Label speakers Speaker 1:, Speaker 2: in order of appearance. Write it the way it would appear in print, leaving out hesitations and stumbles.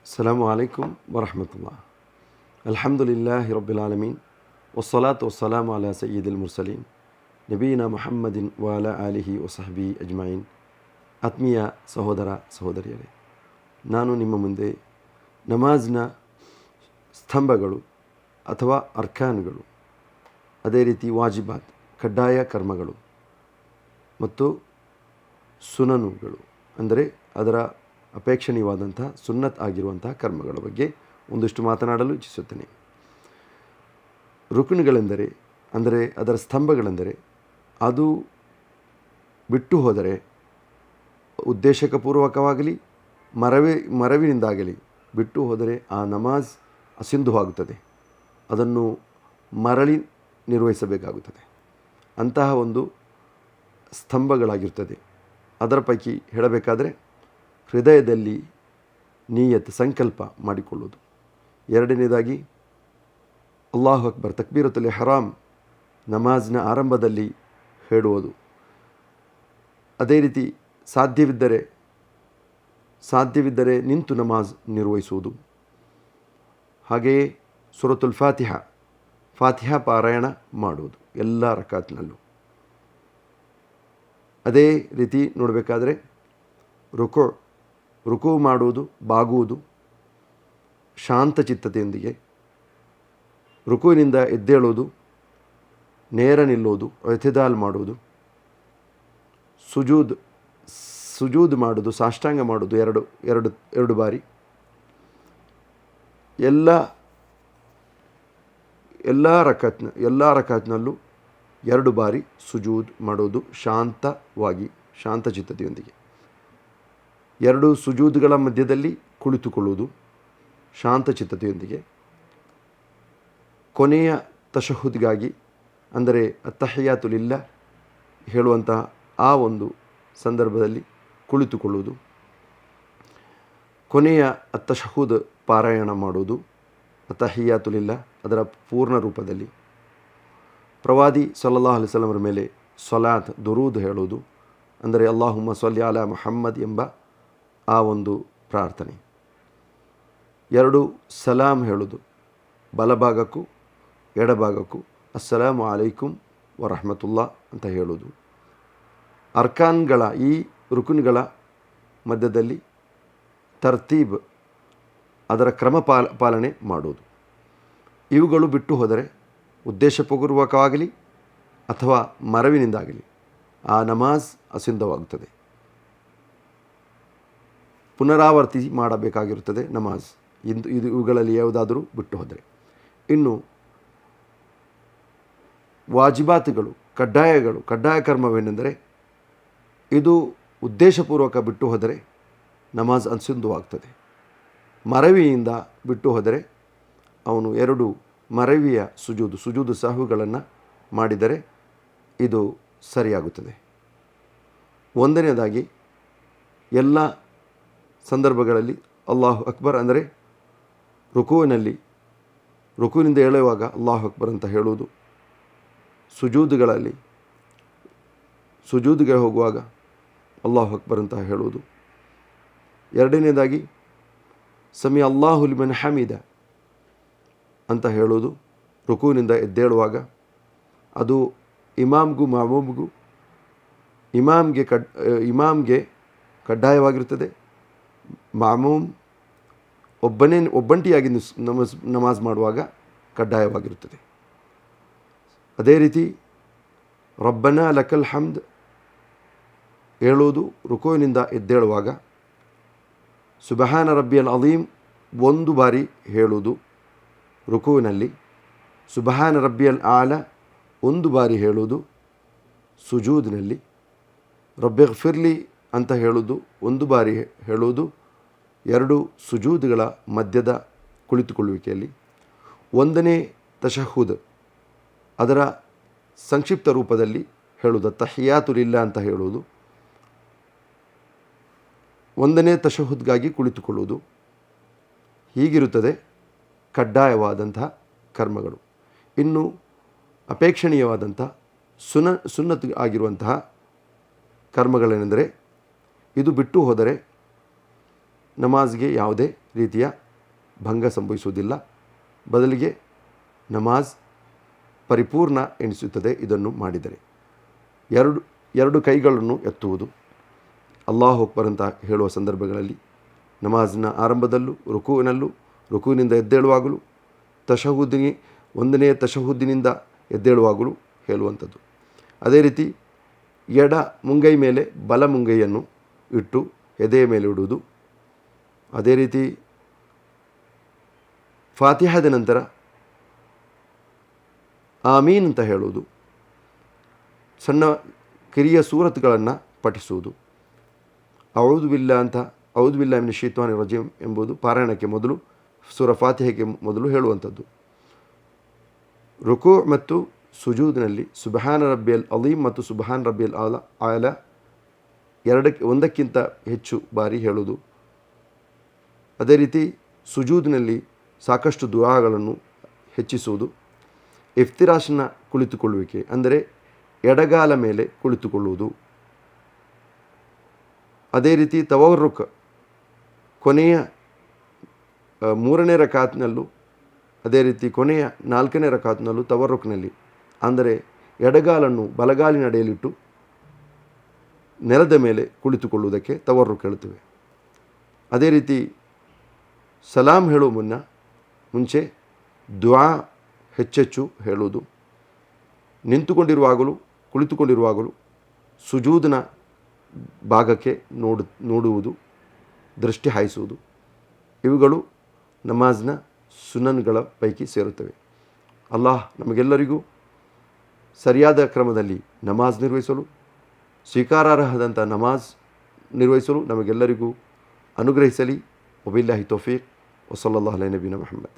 Speaker 1: ಅಸ್ಸಲಾಮು ಅಲೈಕುಮ್ ವರಹಮತುಲ್ಲಾಹ್. ಅಲ್ಹಮ್ದುಲಿಲ್ಲಾಹಿ ರಬ್ಬಿಲ್ ಆಲಮೀನ್, ವಸ್ಸಲಾತು ವಸ್ಸಲಾಮು ಅಲಾ ಸಯ್ಯಿದಿಲ್ ಮುರ್ಸಲೀನ್ ನಬೀನಾ ಮುಹಮ್ಮದಿನ್ ವ ಅಲಾ ಆಲಿಹಿ ವಸಹಬಿ ಅಜ್ಮঈನ್. ಆತ್ಮೀಯ ಸಹೋದರ ಸಹೋದರಿಯರೇ, ನಾನು ನಿಮ್ಮ ಮುಂದೆ ನಮಾಜ್ನ ಸ್ತಂಭಗಳು ಅಥವಾ ಅರ್ಕಾನ್ಗಳು, ಅದೇ ರೀತಿ ವಾಜಿಬಾತ್ ಕಡ್ಡಾಯ ಕರ್ಮಗಳು ಮತ್ತು ಸುನನುಗಳು ಅಂದರೆ ಅದರ ಅಪೇಕ್ಷಣೀಯವಾದಂಥ ಸುನ್ನತ್ ಆಗಿರುವಂಥ ಕರ್ಮಗಳ ಬಗ್ಗೆ ಒಂದಿಷ್ಟು ಮಾತನಾಡಲು ಇಚ್ಛಿಸುತ್ತೇನೆ. ರುಕುನ್ಗಳೆಂದರೆ ಅಂದರೆ ಅದರ ಸ್ತಂಭಗಳೆಂದರೆ ಅದು ಬಿಟ್ಟು ಹೋದರೆ ಉದ್ದೇಶಪೂರ್ವಕವಾಗಲಿ ಮರವಿನಿಂದಾಗಲಿ ಬಿಟ್ಟು ಹೋದರೆ ಆ ನಮಾಜ್ ಅಸಿಂಧುವಾಗುತ್ತದೆ, ಅದನ್ನು ಮರಳಿ ನಿರ್ವಹಿಸಬೇಕಾಗುತ್ತದೆ. ಅಂತಹ ಒಂದು ಸ್ತಂಭಗಳಾಗಿರ್ತದೆ. ಅದರ ಪೈಕಿ ಹೇಳಬೇಕಾದರೆ ಹೃದಯದಲ್ಲಿ ನೀಯತ್ ಸಂಕಲ್ಪ ಮಾಡಿಕೊಳ್ಳುವುದು, ಎರಡನೇದಾಗಿ ಅಲ್ಲಾಹು ಅಕ್ಬರ್ ತಕ್ಬೀರತುಲ್ ಇಹ್ರಾಮ್ ನಮಾಜ್ನ ಆರಂಭದಲ್ಲಿ ಹೇಳುವುದು, ಅದೇ ರೀತಿ ಸಾಧ್ಯವಿದ್ದರೆ ನಿಂತು ನಮಾಜ್ ನಿರ್ವಹಿಸುವುದು, ಹಾಗೆಯೇ ಸೂರತುಲ್ ಫಾತಿಹಾ ಪಾರಾಯಣ ಮಾಡುವುದು ಎಲ್ಲ ರಕಾತ್ನಲ್ಲೂ. ಅದೇ ರೀತಿ ನೋಡಬೇಕಾದ್ರೆ ರುಕು ಮಾಡುವುದು, ಬಾಗುವುದು ಶಾಂತಚಿತ್ತತೆಯೊಂದಿಗೆ, ರುಕುವಿನಿಂದ ಎದ್ದೇಳುವುದು, ನೇರ ನಿಲ್ಲುವುದು, ಇತಿದಾಲ್ ಮಾಡುವುದು, ಸುಜೂದ್ ಮಾಡುವುದು, ಸಾಷ್ಟಾಂಗ ಮಾಡುವುದು ಎರಡು ಬಾರಿ, ಎಲ್ಲ ರಕಾತ್ನಲ್ಲೂ 2 ಬಾರಿ ಸುಜೂದ್ ಮಾಡುವುದು ಶಾಂತವಾಗಿ, ಶಾಂತಚಿತ್ತತೆಯೊಂದಿಗೆ. 2 ಸುಜೂದ್ಗಳ ಮಧ್ಯದಲ್ಲಿ ಕುಳಿತುಕೊಳ್ಳುವುದು ಶಾಂತಚಿತ್ತತೆಯೊಂದಿಗೆ. ಕೊನೆಯ ತಶಹುದ್ಗಾಗಿ ಅಂದರೆ ಅತ್ತಹಿಯಾತು ಲಿಲ್ಲಾಹ್ ಹೇಳುವಂತಹ ಆ ಒಂದು ಸಂದರ್ಭದಲ್ಲಿ ಕುಳಿತುಕೊಳ್ಳುವುದು, ಕೊನೆಯ ಅತ್ತಶಹುದ್ ಪಾರಾಯಣ ಮಾಡುವುದು ಅತ್ತಹಿಯಾತು ಲಿಲ್ಲಾಹ್ ಅದರ ಪೂರ್ಣ ರೂಪದಲ್ಲಿ. ಪ್ರವಾದಿ ಸಲ್ಲಲ್ಲಾಹು ಅಲೈಹಿ ವಸಲ್ಲಮರ ಮೇಲೆ ಸಲಾತ್ ದುರೂದ್ ಹೇಳುವುದು ಅಂದರೆ ಅಲ್ಲಾಹುಮ್ಮ ಸಲ್ಲಿ ಅಲಾ ಮುಹಮ್ಮದ್ ಎಂಬ ಆ ಒಂದು ಪ್ರಾರ್ಥನೆ. 2 ಸಲಾಮ್ ಹೇಳುವುದು, ಬಲಭಾಗಕ್ಕೂ ಎಡಭಾಗಕ್ಕೂ ಅಸ್ಸಲಾಮು ಅಲೈಕುಮ್ ವರಹಮತುಲ್ಲಾ ಅಂತ ಹೇಳುವುದು. ಅರ್ಕಾನ್ಗಳ ಈ ರುಕುನ್ಗಳ ಮಧ್ಯದಲ್ಲಿ ತರ್ತೀಬ್ ಅದರ ಕ್ರಮ ಪಾಲನೆ ಮಾಡುವುದು. ಇವುಗಳು ಬಿಟ್ಟು ಹೋದರೆ ಉದ್ದೇಶಪೂರ್ವಕವಾಗಲಿ ಅಥವಾ ಮರವಿನಿಂದಾಗಲಿ ಆ ನಮಾಜ್ ಅಸಿಂಧವಾಗುತ್ತದೆ, ಪುನರಾವರ್ತಿ ಮಾಡಬೇಕಾಗಿರುತ್ತದೆ ನಮಾಜ್. ಇವುಗಳಲ್ಲಿ ಯಾವುದಾದರೂ ಬಿಟ್ಟು ಹೋದರೆ. ಇನ್ನು ವಾಜಿಬಾತ್ಗಳು ಕಡ್ಡಾಯ ಕರ್ಮವೇನೆಂದರೆ ಇದು ಉದ್ದೇಶಪೂರ್ವಕ ಬಿಟ್ಟು ಹೋದರೆ ನಮಾಜ್ ಅಸಿಂಧುವಾಗ್ತದೆ. ಮರವಿಯಿಂದ ಬಿಟ್ಟು ಹೋದರೆ ಅವನು 2 ಮರವಿಯ ಸುಜೂದು ಸಹವುಗಳನ್ನು ಮಾಡಿದರೆ ಇದು ಸರಿಯಾಗುತ್ತದೆ. ಒಂದನೇದಾಗಿ ಎಲ್ಲ ಸಂದರ್ಭಗಳಲ್ಲಿ ಅಲ್ಲಾಹು ಅಕ್ಬರ್ ಅಂದರೆ ರುಕುವಿನಿಂದ ಏಳುವಾಗ ಅಲ್ಲಾಹು ಅಕ್ಬರ್ ಅಂತ ಹೇಳುವುದು, ಸುಜೂದಿಗೆ ಹೋಗುವಾಗ ಅಲ್ಲಾಹು ಅಕ್ಬರ್ ಅಂತ ಹೇಳುವುದು. ಎರಡನೇದಾಗಿ ಸಮಿ ಅಲ್ಲಾಹು ಲಿಮನ್ ಹಮೀದ ಅಂತ ಹೇಳುವುದು ರುಕುವಿನಿಂದ ಎದ್ದೇಳುವಾಗ. ಅದು ಇಮಾಮ್ಗೂ ಮಾಮೂಮ್ಗೂ ಇಮಾಮ್ಗೆ ಕಡ್ಡಾಯವಾಗಿರುತ್ತದೆ, ಮಾಮೂಮ್ ಒಬ್ಬಂಟಿಯಾಗಿ ನಮಾಜ್ ಮಾಡುವಾಗ ಕಡ್ಡಾಯವಾಗಿರುತ್ತದೆ. ಅದೇ ರೀತಿ ರಬ್ಬನಾ ಲಕಲ್ ಹಮ್ದ್ ಹೇಳುವುದು ರುಕುವಿನಿಂದ ಎದ್ದೇಳುವಾಗ. ಸುಬ್ಹಾನ ರಬ್ಬಿಯಲ್ ಅಲೀಮ್ 1 ಬಾರಿ ಹೇಳುವುದು ರುಕುವಿನಲ್ಲಿ. ಸುಬ್ಹಾನ ರಬ್ಬಿಯಲ್ ಆಲ 1 ಬಾರಿ ಹೇಳುವುದು ಸುಜೂದ್ನಲ್ಲಿ. ರಬ್ಬಿಗ್ಫಿರ್ಲಿ ಅಂತ ಹೇಳುವುದು 1 ಬಾರಿ ಹೇಳುವುದು 2 ಸುಜೂದ್ಗಳ ಮಧ್ಯದ ಕುಳಿತುಕೊಳ್ಳುವಿಕೆಯಲ್ಲಿ. 1ನೇ ತಶಹುದ್ ಅದರ ಸಂಕ್ಷಿಪ್ತ ರೂಪದಲ್ಲಿ ಹೇಳುವುದು ತಹಿಯಾತು ಲಿಲ್ಲಾಹ್ ಅಂತ ಹೇಳುವುದು. 1ನೇ ತಶಹುದ್ಗಾಗಿ ಕುಳಿತುಕೊಳ್ಳುವುದು. ಹೀಗಿರುತ್ತದೆ ಕಡ್ಡಾಯವಾದಂತಹ ಕರ್ಮಗಳು. ಇನ್ನು ಅಪೇಕ್ಷಣೀಯವಾದಂಥ ಸುನ್ನತ್ ಆಗಿರುವಂತಹ ಕರ್ಮಗಳೇನೆಂದರೆ ಇದು ಬಿಟ್ಟು ಹೋದರೆ ನಮಾಜ್ಗೆ ಯಾವುದೇ ರೀತಿಯ ಭಂಗ ಸಂಭವಿಸುವುದಿಲ್ಲ. ಬದಲಿಗೆ ನಮಾಜ್ ಪರಿಪೂರ್ಣ ಎನಿಸುತ್ತದೆ ಇದನ್ನು ಮಾಡಿದರೆ. ಎರಡು ಕೈಗಳನ್ನು ಎತ್ತುವುದು, ಅಲ್ಲಾಹು ಅಕ್ಬರ್ ಅಂತ ಹೇಳುವ ಸಂದರ್ಭಗಳಲ್ಲಿ, ನಮಾಜ್ನ ಆರಂಭದಲ್ಲೂ ರುಕೂನಿಂದ ಎದ್ದೇಳುವಾಗಲೂ, ಒಂದನೇ ತಶಹುದ್ದಿನಿಂದ ಎದ್ದೇಳುವಾಗಲೂ ಹೇಳುವಂಥದ್ದು. ಅದೇ ರೀತಿ ಎಡ ಮುಂಗೈ ಮೇಲೆ ಬಲ ಮುಂಗೈಯನ್ನು ಇಟ್ಟು ಎದೆಯ ಮೇಲೆ ಇಡುವುದು. ಅದೇ ರೀತಿ ಫಾತಿಹಾದ ನಂತರ ಆಮೀನ್ ಅಂತ ಹೇಳುವುದು, ಸಣ್ಣ ಕಿರಿಯ ಸೂರತ್ಗಳನ್ನು ಪಠಿಸುವುದು. ಔದು ಬಿಲ್ಲಾ ಮಿನ ಶೈತಾನಿರ್ ರಜೀಮ್ ಎಂಬುದು ಪಾರಾಯಣಕ್ಕೆ ಮೊದಲು, ಸೂರ ಫಾತಿಹೆಗೆ ಮೊದಲು ಹೇಳುವಂಥದ್ದು. ರುಕು ಮತ್ತು ಸುಜೂದ್ನಲ್ಲಿ ಸುಬ್ಹಾನ ರಬ್ಬಿಯಲ್ ಅಲೀಮ್ ಮತ್ತು ಸುಬ್ಹಾನ ರಬ್ಬಿಯಲ್ ಆಲ ಒಂದಕ್ಕಿಂತ ಹೆಚ್ಚು ಬಾರಿ ಹೇಳುವುದು. ಅದೇ ರೀತಿ ಸುಜೂದ್ನಲ್ಲಿ ಸಾಕಷ್ಟು ದುಆಗಳನ್ನು ಹೆಚ್ಚಿಸುವುದು. ಇಫ್ತಿರಾಶ್ನ ಕುಳಿತುಕೊಳ್ಳುವಿಕೆ ಅಂದರೆ ಎಡಗಾಲ ಮೇಲೆ ಕುಳಿತುಕೊಳ್ಳುವುದು. ಅದೇ ರೀತಿ ತವರ್ರುಕ್ ಕೊನೆಯ 3ನೇ ರಕಾತ್ನಲ್ಲೂ, ಅದೇ ರೀತಿ ಕೊನೆಯ 4ನೇ ರಕಾತ್ನಲ್ಲೂ ತವರ್ರುಕ್ನಲ್ಲಿ ಅಂದರೆ ಎಡಗಾಲನ್ನು ಬಲಗಾಲಿನ ಅಡಿಯಲ್ಲಿಟ್ಟು ನೆಲದ ಮೇಲೆ ಕುಳಿತುಕೊಳ್ಳುವುದಕ್ಕೆ ತವರ್ರುಕ್ ಹೇಳುತ್ತೇವೆ. ಅದೇ ರೀತಿ ಸಲಾಂ ಹೇಳುವ ಮುಂಚೆ ದುಆ ಹೆಚ್ಚೆಚ್ಚು ಹೇಳುವುದು. ನಿಂತುಕೊಂಡಿರುವಾಗಲೂ ಕುಳಿತುಕೊಂಡಿರುವಾಗಲೂ ಸುಜೂದ್ನ ಭಾಗಕ್ಕೆ ನೋಡುವುದು, ದೃಷ್ಟಿ ಹಾಯಿಸುವುದು. ಇವುಗಳು ನಮಾಜ್ನ ಸುನ್ನನ್ಗಳ ಪೈಕಿ ಸೇರುತ್ತವೆ. ಅಲ್ಲಾಹ್ ನಮಗೆಲ್ಲರಿಗೂ ಸರಿಯಾದ ಕ್ರಮದಲ್ಲಿ ನಮಾಜ್ ನಿರ್ವಹಿಸಲು, ಸ್ವೀಕಾರಾರ್ಹದಂಥ ನಮಾಜ್ ನಿರ್ವಹಿಸಲು ನಮಗೆಲ್ಲರಿಗೂ ಅನುಗ್ರಹಿಸಲಿ. ವಬಿಲ್ಲಾಹಿ ತೌಫೀಕ್. ವಸಲ್ಲಲ್ಲಾಹು ಅಲಾ ನಬೀನಾ ಮುಹಮ್ಮದ್.